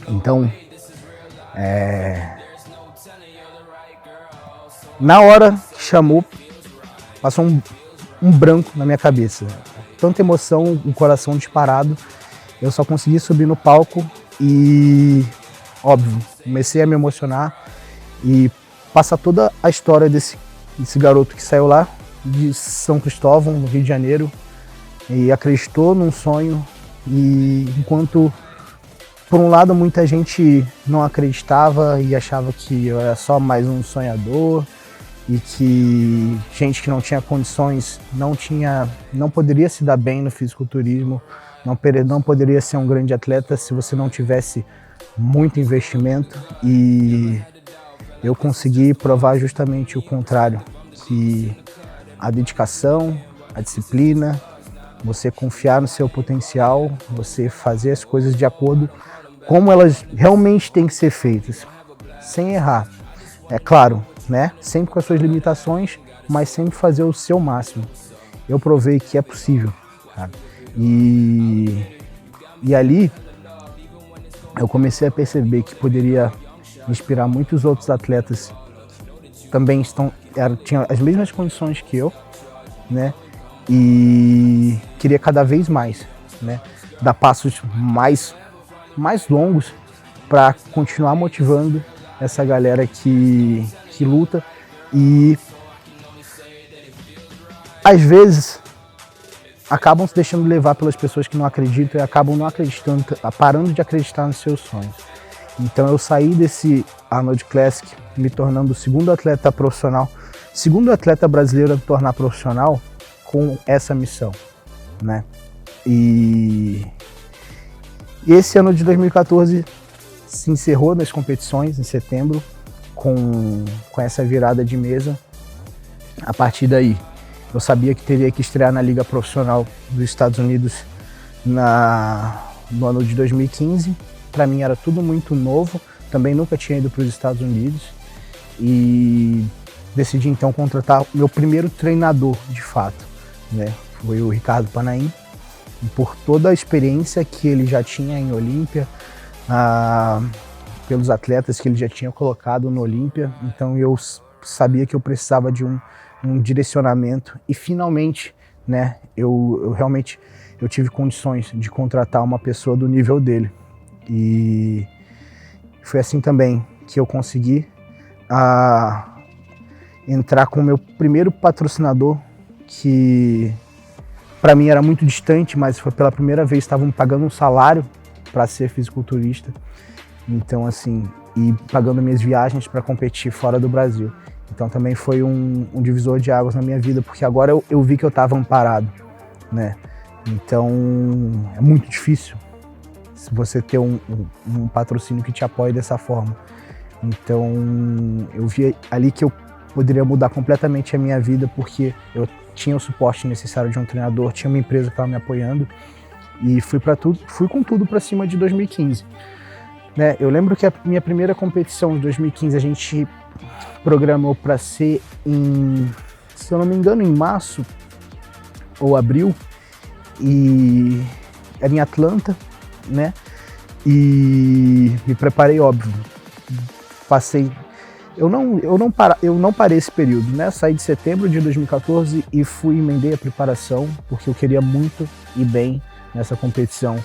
Então, na hora que chamou, passou um branco na minha cabeça. Tanta emoção, um coração disparado. Eu só consegui subir no palco e, óbvio, comecei a me emocionar e passar toda a história desse garoto que saiu lá de São Cristóvão, no Rio de Janeiro, e acreditou num sonho. E enquanto, por um lado, muita gente não acreditava e achava que eu era só mais um sonhador, e que gente que não tinha condições não poderia se dar bem no fisiculturismo, não poderia ser um grande atleta se você não tivesse muito investimento. E eu consegui provar justamente o contrário, que a dedicação, a disciplina, você confiar no seu potencial, você fazer as coisas de acordo como elas realmente têm que ser feitas, sem errar. É claro, né? Sempre com as suas limitações, mas sempre fazer o seu máximo. Eu provei que é possível, cara. E ali eu comecei a perceber que poderia inspirar muitos outros atletas que também tinham as mesmas condições que eu, né? E queria cada vez mais, né, dar passos mais longos para continuar motivando essa galera que luta e às vezes acabam se deixando levar pelas pessoas que não acreditam e acabam não acreditando, parando de acreditar nos seus sonhos. Então eu saí desse Arnold Classic me tornando o segundo atleta profissional, segundo atleta brasileiro a me tornar profissional com essa missão, né? E esse ano de 2014 se encerrou nas competições em setembro com essa virada de mesa. A partir daí, eu sabia que teria que estrear na Liga Profissional dos Estados Unidos no ano de 2015. Para mim era tudo muito novo, também nunca tinha ido para os Estados Unidos. E decidi então contratar o meu primeiro treinador, de fato, né? Foi o Ricardo Panaim, por toda a experiência que ele já tinha em Olímpia, pelos atletas que ele já tinha colocado no Olímpia. Então eu sabia que eu precisava de um direcionamento e finalmente, né, eu realmente tive condições de contratar uma pessoa do nível dele. E foi assim também que eu consegui entrar com o meu primeiro patrocinador, que para mim era muito distante, mas foi pela primeira vez estavam me pagando um salário para ser fisiculturista. Então, assim, e pagando minhas viagens para competir fora do Brasil. Então também foi um divisor de águas na minha vida, porque agora eu vi que eu estava amparado, né? Então é muito difícil se você ter um patrocínio que te apoie dessa forma. Então eu vi ali que eu poderia mudar completamente a minha vida, porque eu tinha o suporte necessário de um treinador, tinha uma empresa que estava me apoiando e fui com tudo para cima de 2015. Né, eu lembro que a minha primeira competição de 2015 a gente programou para ser se eu não me engano, em março ou abril, e era em Atlanta, né? E me preparei, óbvio. Eu não parei esse período, né? Saí de setembro de 2014 e emendei a preparação, porque eu queria muito ir bem nessa competição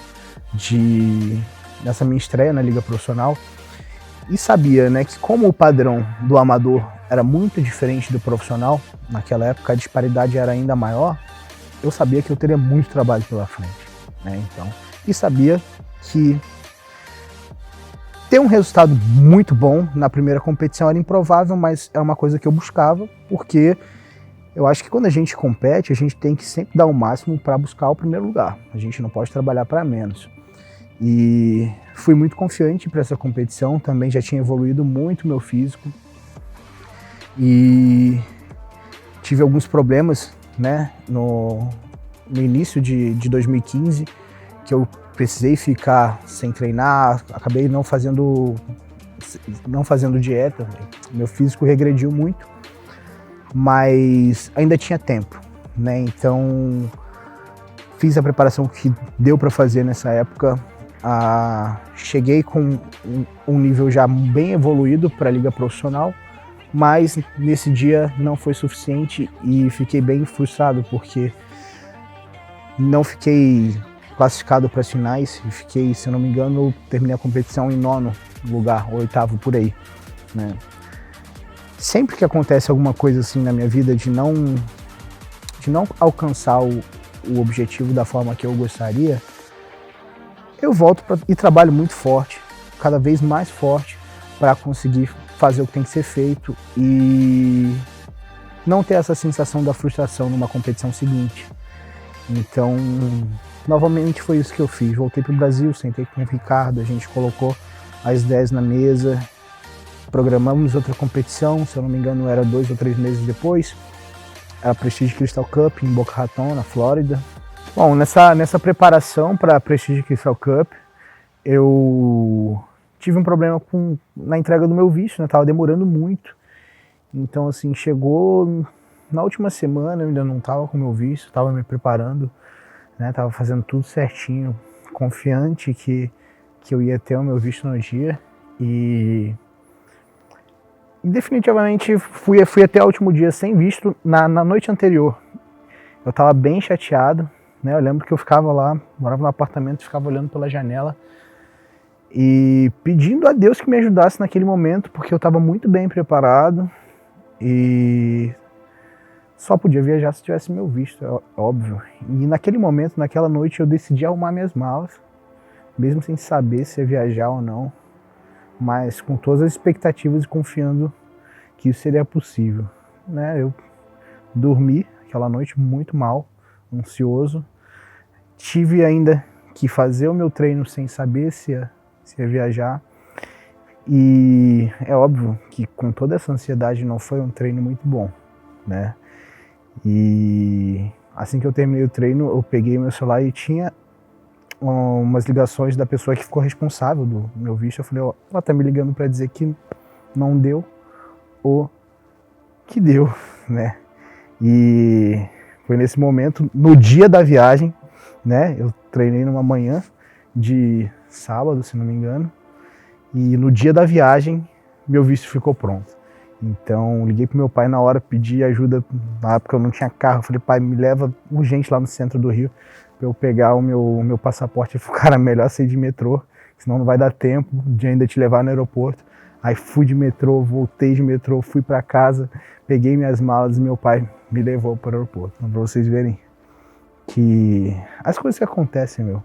nessa minha estreia na Liga Profissional, e sabia, né, que como o padrão do amador era muito diferente do profissional, naquela época a disparidade era ainda maior, eu sabia que eu teria muito trabalho pela frente, né, então, e sabia que ter um resultado muito bom na primeira competição era improvável, mas é uma coisa que eu buscava, porque eu acho que quando a gente compete, a gente tem que sempre dar o máximo para buscar o primeiro lugar, a gente não pode trabalhar para menos. E fui muito confiante para essa competição, também já tinha evoluído muito meu físico e tive alguns problemas, né, no início de 2015, que eu precisei ficar sem treinar, acabei não fazendo dieta, meu físico regrediu muito, mas ainda tinha tempo, né, então fiz a preparação que deu para fazer nessa época. Cheguei com um nível já bem evoluído para a Liga Profissional, mas nesse dia não foi suficiente e fiquei bem frustrado, porque não fiquei classificado para as finais e fiquei, se eu não me engano, terminei a competição em 9º lugar, ou 8º, por aí, né? Sempre que acontece alguma coisa assim na minha vida de não alcançar o objetivo da forma que eu gostaria, eu volto e trabalho muito forte, cada vez mais forte, para conseguir fazer o que tem que ser feito e não ter essa sensação da frustração numa competição seguinte. Então, novamente foi isso que eu fiz. Voltei para o Brasil, sentei com o Ricardo, a gente colocou as 10 na mesa, programamos outra competição, se eu não me engano era 2 ou 3 meses depois, a Prestige Crystal Cup em Boca Raton, na Flórida. Bom, nessa preparação para a Prestige Crystal Cup, eu tive um problema na entrega do meu visto, né? Tava demorando muito. Então, assim, chegou na última semana, eu ainda não tava com o meu visto, tava me preparando, né? Tava fazendo tudo certinho, confiante que eu ia ter o meu visto no dia. E definitivamente fui até o último dia sem visto na noite anterior. Eu tava bem chateado, né? Eu lembro que eu ficava lá, morava no apartamento, ficava olhando pela janela e pedindo a Deus que me ajudasse naquele momento, porque eu estava muito bem preparado e só podia viajar se tivesse meu visto, é óbvio. E naquele momento, naquela noite, eu decidi arrumar minhas malas, mesmo sem saber se ia viajar ou não, mas com todas as expectativas e confiando que isso seria possível, né? Eu dormi aquela noite muito mal, ansioso. Tive ainda que fazer o meu treino sem saber se ia viajar. E é óbvio que com toda essa ansiedade não foi um treino muito bom, né? E assim que eu terminei o treino, eu peguei meu celular e tinha umas ligações da pessoa que ficou responsável do meu visto. Eu falei, ó, ela tá me ligando para dizer que não deu o que deu, né? E foi nesse momento, no dia da viagem, né? Eu treinei numa manhã de sábado, se não me engano, e no dia da viagem, meu visto ficou pronto. Então, liguei pro meu pai na hora, pedi ajuda. Na época eu não tinha carro, falei, pai, me leva urgente lá no centro do Rio para eu pegar o meu passaporte. Ele falou, cara, melhor ser de metrô, senão não vai dar tempo de ainda te levar no aeroporto. Aí fui de metrô, voltei de metrô, fui para casa, peguei minhas malas e meu pai me levou para o aeroporto. Então, para vocês verem que as coisas que acontecem,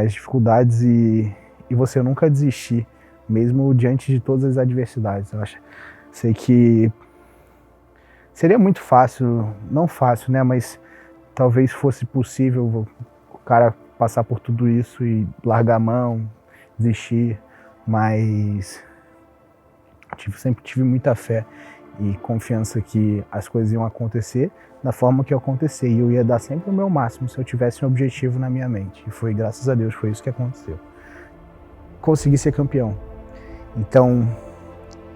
as dificuldades e você nunca desistir, mesmo diante de todas as adversidades. Eu sei que seria muito fácil, não fácil, né, mas talvez fosse possível o cara passar por tudo isso e largar a mão, desistir, mas sempre tive muita fé e confiança que as coisas iam acontecer da forma que ia acontecer, e eu ia dar sempre o meu máximo se eu tivesse um objetivo na minha mente, e foi, graças a Deus, foi isso que aconteceu. Consegui ser campeão. Então,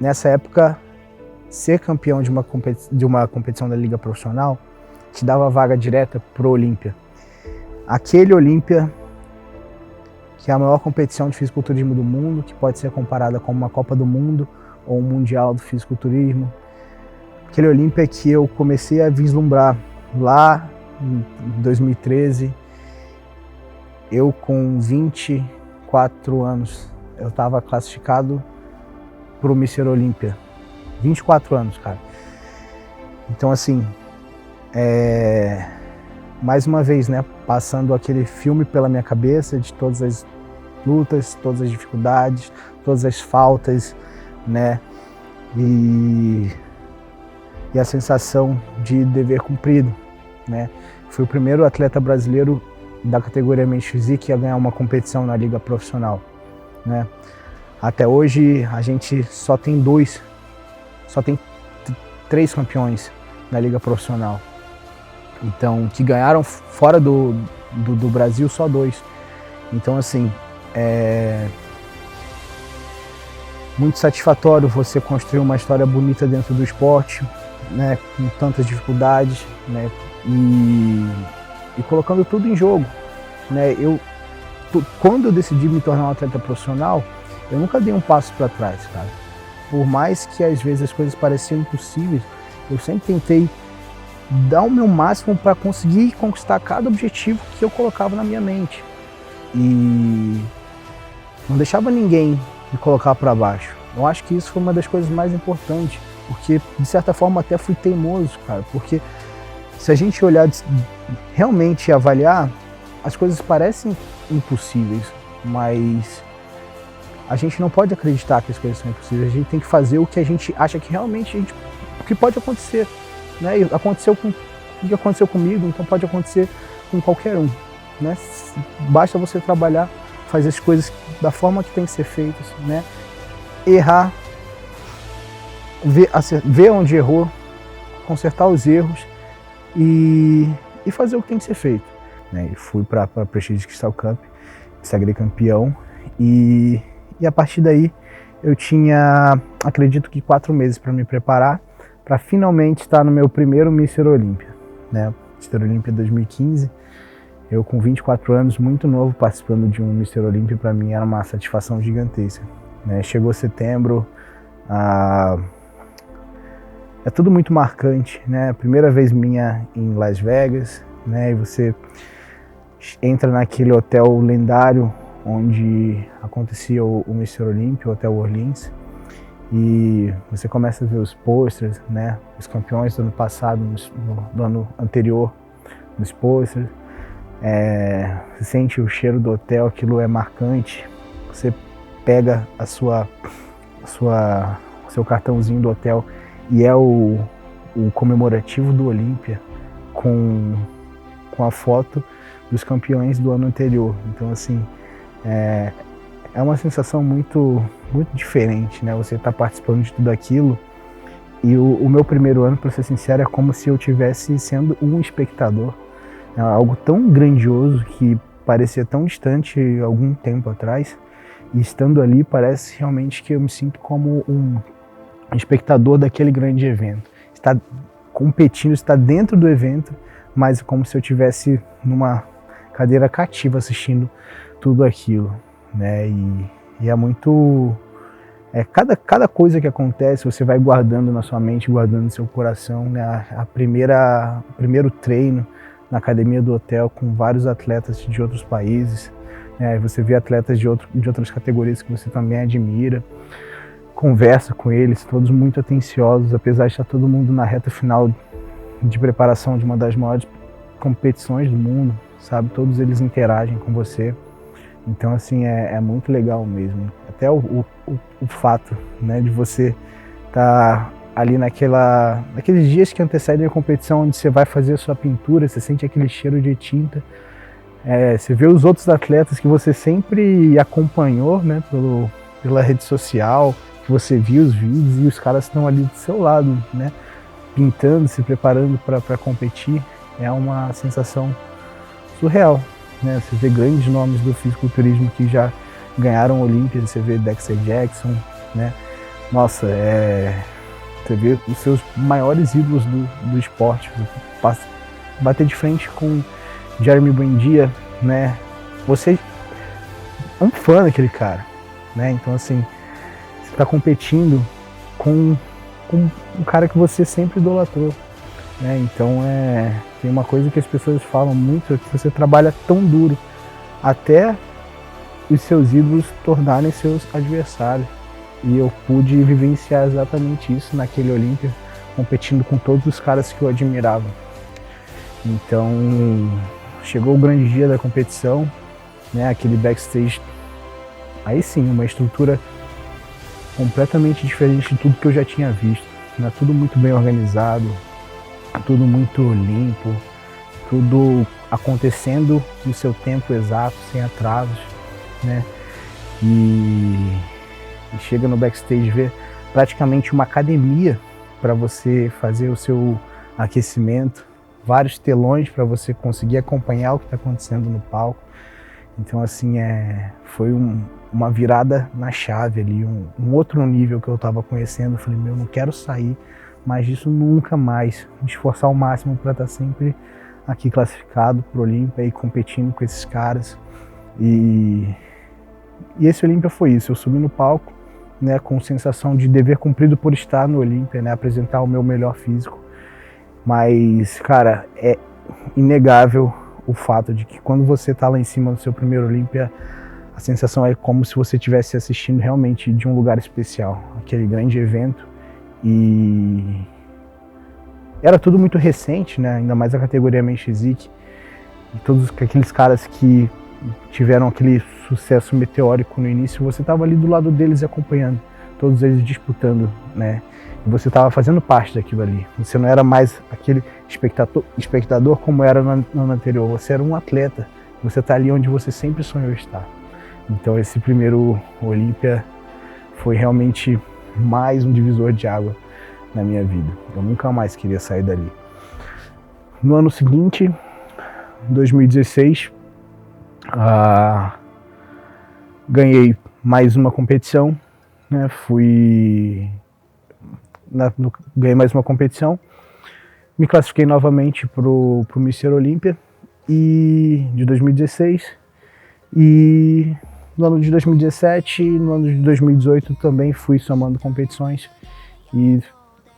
nessa época, ser campeão de uma competição da Liga Profissional te dava vaga direta pro Olímpia. Aquele Olímpia, que é a maior competição de fisiculturismo do mundo, que pode ser comparada com uma Copa do Mundo ou um Mundial do Fisiculturismo. Aquele Olímpia que eu comecei a vislumbrar lá em 2013, eu com 24 anos, eu estava classificado para o Mr. Olímpia. 24 anos, cara. Então, assim, mais uma vez, né, passando aquele filme pela minha cabeça de todas as lutas, todas as dificuldades, todas as faltas, né, e a sensação de dever cumprido, né. Fui o primeiro atleta brasileiro da categoria Men's Physique a ganhar uma competição na Liga Profissional, né. Até hoje a gente só tem 3 campeões na Liga Profissional. Então, que ganharam fora do Brasil, só 2. Então, assim, muito satisfatório você construir uma história bonita dentro do esporte, né, com tantas dificuldades, né, e colocando tudo em jogo, né. Quando eu decidi me tornar um atleta profissional, eu nunca dei um passo para trás, cara. Por mais que às vezes as coisas pareciam impossíveis, eu sempre tentei dar o meu máximo para conseguir conquistar cada objetivo que eu colocava na minha mente. E não deixava ninguém me colocar para baixo. Eu acho que isso foi uma das coisas mais importantes, porque de certa forma até fui teimoso, cara, porque se a gente olhar realmente e avaliar, as coisas parecem impossíveis, mas a gente não pode acreditar que as coisas são impossíveis. A gente tem que fazer o que a gente acha que realmente que pode acontecer, né? E aconteceu o que aconteceu comigo, então pode acontecer com qualquer um, né? Basta você trabalhar, fazer as coisas da forma que tem que ser feitas, né? Errar, ver onde errou, consertar os erros e fazer o que tem que ser feito, né? E fui para a Prestige Crystal Cup, sagrei campeão e a partir daí eu tinha, acredito que 4 meses para me preparar para finalmente estar no meu primeiro Mr. Olímpia, né? Mr. Olímpia 2015. Eu com 24 anos, muito novo, participando de um Mr. Olímpia, para mim era uma satisfação gigantesca, né? Chegou setembro, é tudo muito marcante, né? Primeira vez minha em Las Vegas, né? E você entra naquele hotel lendário onde acontecia o Mr. Olímpia, o Hotel Orleans, e você começa a ver os posters, né? Os campeões do ano passado, do ano anterior, nos posters. Você sente o cheiro do hotel, aquilo é marcante. Você pega seu cartãozinho do hotel e é o comemorativo do Olímpia com a foto dos campeões do ano anterior. Então, assim, é uma sensação muito, muito diferente, né? Você está participando de tudo aquilo. E o meu primeiro ano, para ser sincero, é como se eu estivesse sendo um espectador. É algo tão grandioso que parecia tão distante algum tempo atrás. E estando ali, parece realmente que eu me sinto como um espectador daquele grande evento. está competindo, está dentro do evento, mas é como se eu estivesse numa cadeira cativa assistindo tudo aquilo, né? E é muito... cada coisa que acontece, você vai guardando na sua mente, guardando no seu coração, né? O primeiro treino na academia do hotel com vários atletas de outros países, né? Você vê atletas de outras categorias que você também admira, conversa com eles, todos muito atenciosos, apesar de estar todo mundo na reta final de preparação de uma das maiores competições do mundo, sabe? Todos eles interagem com você. Então, assim, é muito legal mesmo. Até o fato, né, de você estar ali naqueles dias que antecedem a competição, onde você vai fazer a sua pintura, você sente aquele cheiro de tinta, você vê os outros atletas que você sempre acompanhou, né, pela rede social, que você viu os vídeos, e os caras estão ali do seu lado, né, pintando, se preparando para competir. É uma sensação surreal, né? Você vê grandes nomes do fisiculturismo que já ganharam Olímpias, você vê Dexter Jackson, né? Nossa, você vê os seus maiores ídolos do esporte, bater de frente com Jeremy Buendia, né? Você é um fã daquele cara, né? Então, assim, você está competindo com um cara que você sempre idolatrou, né? Então, tem uma coisa que as pessoas falam muito, é que você trabalha tão duro até os seus ídolos tornarem seus adversários. E eu pude vivenciar exatamente isso naquele Olímpia, competindo com todos os caras que eu admirava. Então, chegou o grande dia da competição, né? Aquele backstage, aí sim, uma estrutura completamente diferente de tudo que eu já tinha visto, né? Tudo muito bem organizado, tudo muito limpo, tudo acontecendo no seu tempo exato, sem atrasos, né? E chega no backstage, ver praticamente uma academia para você fazer o seu aquecimento, vários telões para você conseguir acompanhar o que está acontecendo no palco. Então, assim, foi uma virada na chave ali, um outro nível que eu estava conhecendo. Eu falei, eu não quero sair mais disso nunca mais, me esforçar ao máximo para estar sempre aqui classificado para o Olímpia e competindo com esses caras. E esse Olímpia foi isso, eu subi no palco, né, com sensação de dever cumprido por estar no Olímpia, né, apresentar o meu melhor físico. Mas, cara, é inegável o fato de que quando você está lá em cima do seu primeiro Olímpia, a sensação é como se você estivesse assistindo realmente de um lugar especial, aquele grande evento. E era tudo muito recente, né? Ainda mais a categoria Men's Physique, e todos aqueles caras que tiveram aquele sucesso meteórico no início, você estava ali do lado deles acompanhando, todos eles disputando, né? E você estava fazendo parte daquilo ali. Você não era mais aquele espectador como era no ano anterior, você era um atleta, você está ali onde você sempre sonhou estar. Então esse primeiro Olímpia foi realmente mais um divisor de água na minha vida. Eu nunca mais queria sair dali. No ano seguinte, 2016, ganhei mais uma competição, né? Ganhei mais uma competição, me classifiquei novamente para o Mr. Olímpia de 2016, e no ano de 2017 e no ano de 2018 também fui somando competições, e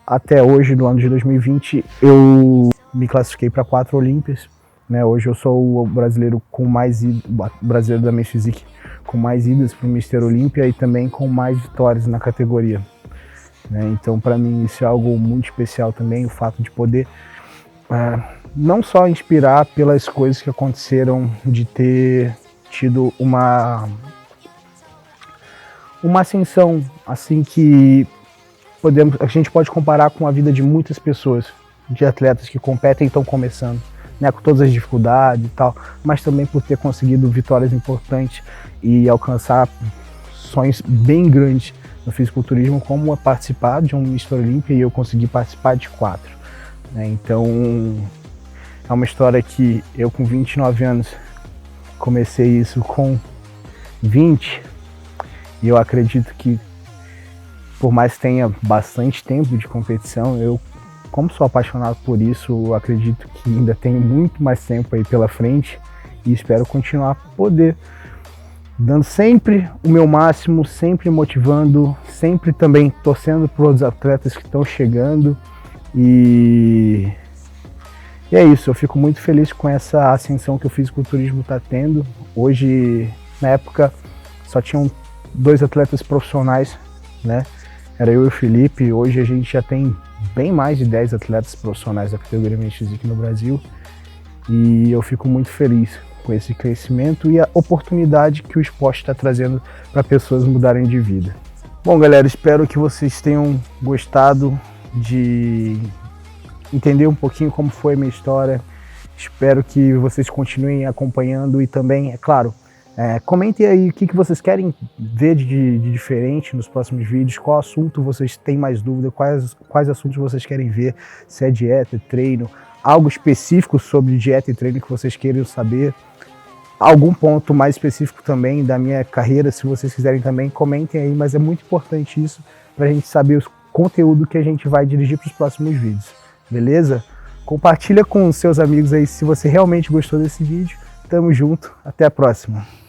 até hoje, no ano de 2020, eu me classifiquei para 4 Olímpias, né? Hoje eu sou o brasileiro brasileiro da Men's Physique com mais idas para o Mr. Olímpia e também com mais vitórias na categoria, né? Então, para mim, isso é algo muito especial também, o fato de poder não só inspirar pelas coisas que aconteceram, de ter tido uma ascensão assim que a gente pode comparar com a vida de muitas pessoas, de atletas que competem e estão começando, né, com todas as dificuldades e tal, mas também por ter conseguido vitórias importantes e alcançar sonhos bem grandes no fisiculturismo, como participar de um Mr. Olímpia, e eu consegui participar de 4. Né? Então, é uma história que eu, com 29 anos, comecei isso com 20, e eu acredito que, por mais que tenha bastante tempo de competição, eu como sou apaixonado por isso, eu acredito que ainda tenho muito mais tempo aí pela frente e espero continuar poder dando sempre o meu máximo, sempre motivando, sempre também torcendo para os atletas que estão chegando e é isso. Eu fico muito feliz com essa ascensão que o fisiculturismo está tendo. Hoje, na época, só tinham 2 atletas profissionais, né? Era eu e o Felipe. Hoje a gente já tem bem mais de 10 atletas profissionais da categoria MX aqui no Brasil e eu fico muito feliz com esse crescimento e a oportunidade que o esporte está trazendo para pessoas mudarem de vida. Bom, galera, espero que vocês tenham gostado de entender um pouquinho como foi a minha história. Espero que vocês continuem acompanhando e também, é claro, comentem aí o que vocês querem ver de diferente nos próximos vídeos, qual assunto vocês têm mais dúvida, quais assuntos vocês querem ver, se é dieta, treino, algo específico sobre dieta e treino que vocês queiram saber, algum ponto mais específico também da minha carreira, se vocês quiserem também, comentem aí, mas é muito importante isso para a gente saber o conteúdo que a gente vai dirigir para os próximos vídeos, beleza? Compartilha com seus amigos aí se você realmente gostou desse vídeo. Tamo junto, até a próxima.